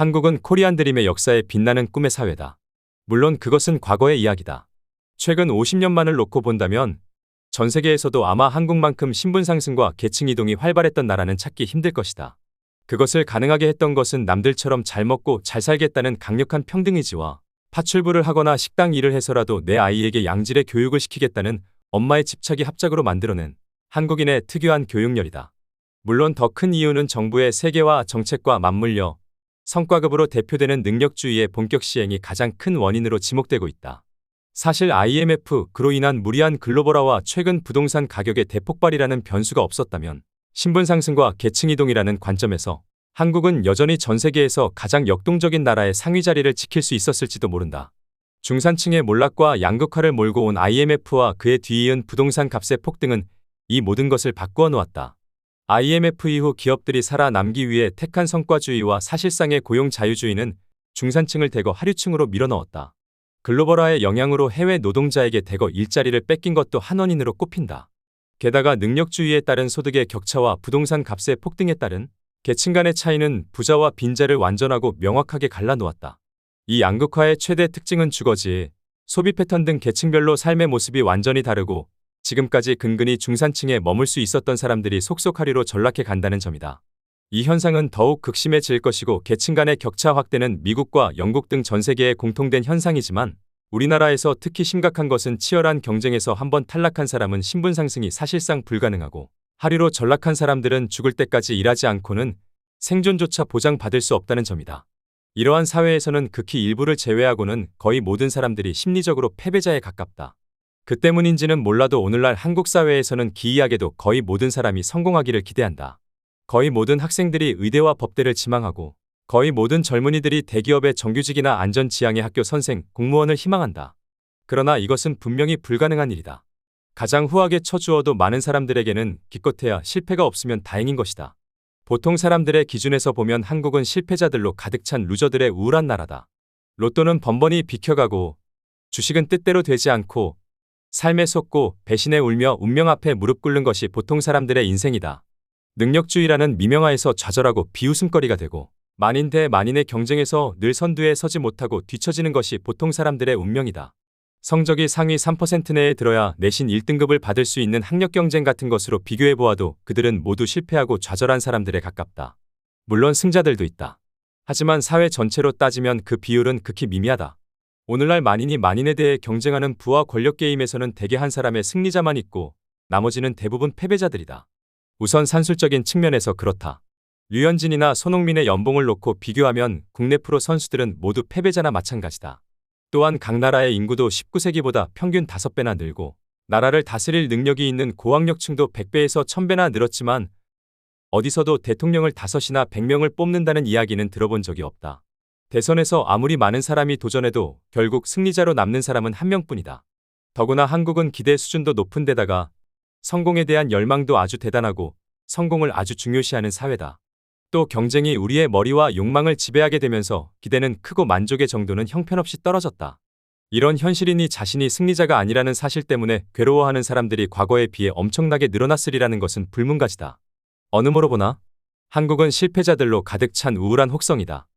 한국은 코리안 드림의 역사에 빛나는 꿈의 사회다. 물론 그것은 과거의 이야기다. 최근 50년만을 놓고 본다면 전 세계에서도 아마 한국만큼 신분 상승과 계층 이동이 활발했던 나라는 찾기 힘들 것이다. 그것을 가능하게 했던 것은 남들처럼 잘 먹고 잘 살겠다는 강력한 평등의지와 파출부를 하거나 식당 일을 해서라도 내 아이에게 양질의 교육을 시키겠다는 엄마의 집착이 합작으로 만들어낸 한국인의 특유한 교육열이다. 물론 더 큰 이유는 정부의 세계화 정책과 맞물려 성과급으로 대표되는 능력주의의 본격 시행이 가장 큰 원인으로 지목되고 있다. 사실 IMF로 인한 무리한 글로벌화와 최근 부동산 가격의 대폭발이라는 변수가 없었다면 신분 상승과 계층 이동이라는 관점에서 한국은 여전히 전 세계에서 가장 역동적인 나라의 상위 자리를 지킬 수 있었을지도 모른다. 중산층의 몰락과 양극화를 몰고 온 IMF와 그에 뒤이은 부동산 값의 폭등은 이 모든 것을 바꾸어 놓았다. IMF 이후 기업들이 살아남기 위해 택한 성과주의와 사실상의 고용 자유주의는 중산층을 대거 하류층으로 밀어넣었다. 글로벌화의 영향으로 해외 노동자에게 대거 일자리를 뺏긴 것도 한 원인으로 꼽힌다. 게다가 능력주의에 따른 소득의 격차와 부동산 값의 폭등에 따른 계층 간의 차이는 부자와 빈자를 완전하고 명확하게 갈라놓았다. 이 양극화의 최대 특징은 주거지, 소비 패턴 등 계층별로 삶의 모습이 완전히 다르고 지금까지 근근히 중산층에 머물 수 있었던 사람들이 속속 하류로 전락해 간다는 점이다. 이 현상은 더욱 극심해질 것이고 계층 간의 격차 확대는 미국과 영국 등 전 세계에 공통된 현상이지만 우리나라에서 특히 심각한 것은 치열한 경쟁에서 한번 탈락한 사람은 신분 상승이 사실상 불가능하고 하류로 전락한 사람들은 죽을 때까지 일하지 않고는 생존조차 보장받을 수 없다는 점이다. 이러한 사회에서는 극히 일부를 제외하고는 거의 모든 사람들이 심리적으로 패배자에 가깝다. 그 때문인지는 몰라도 오늘날 한국 사회에서는 기이하게도 거의 모든 사람이 성공하기를 기대한다. 거의 모든 학생들이 의대와 법대를 지망하고 거의 모든 젊은이들이 대기업의 정규직이나 안전지향의 학교 선생, 공무원을 희망한다. 그러나 이것은 분명히 불가능한 일이다. 가장 후하게 쳐주어도 많은 사람들에게는 기껏해야 실패가 없으면 다행인 것이다. 보통 사람들의 기준에서 보면 한국은 실패자들로 가득 찬 루저들의 우울한 나라다. 로또는 번번이 비켜가고 주식은 뜻대로 되지 않고 삶에 속고 배신에 울며 운명 앞에 무릎 꿇는 것이 보통 사람들의 인생이다. 능력주의라는 미명하에서 좌절하고 비웃음거리가 되고 만인 대 만인의 경쟁에서 늘 선두에 서지 못하고 뒤처지는 것이 보통 사람들의 운명이다. 성적이 상위 3% 내에 들어야 내신 1등급을 받을 수 있는 학력 경쟁 같은 것으로 비교해보아도 그들은 모두 실패하고 좌절한 사람들에 가깝다. 물론 승자들도 있다. 하지만 사회 전체로 따지면 그 비율은 극히 미미하다. 오늘날 만인이 만인에 대해 경쟁하는 부와 권력 게임에서는 대개 한 사람의 승리자만 있고 나머지는 대부분 패배자들이다. 우선 산술적인 측면에서 그렇다. 류현진이나 손흥민의 연봉을 놓고 비교하면 국내 프로 선수들은 모두 패배자나 마찬가지다. 또한 각 나라의 인구도 19세기보다 평균 5배나 늘고 나라를 다스릴 능력이 있는 고학력층도 100배에서 1000배나 늘었지만 어디서도 대통령을 5이나 100명을 뽑는다는 이야기는 들어본 적이 없다. 대선에서 아무리 많은 사람이 도전해도 결국 승리자로 남는 사람은 한 명뿐이다. 더구나 한국은 기대 수준도 높은 데다가 성공에 대한 열망도 아주 대단하고 성공을 아주 중요시하는 사회다. 또 경쟁이 우리의 머리와 욕망을 지배하게 되면서 기대는 크고 만족의 정도는 형편없이 떨어졌다. 이런 현실이니 자신이 승리자가 아니라는 사실 때문에 괴로워하는 사람들이 과거에 비해 엄청나게 늘어났으리라는 것은 불문가지다. 어느 모로 보나 한국은 실패자들로 가득 찬 우울한 혹성이다.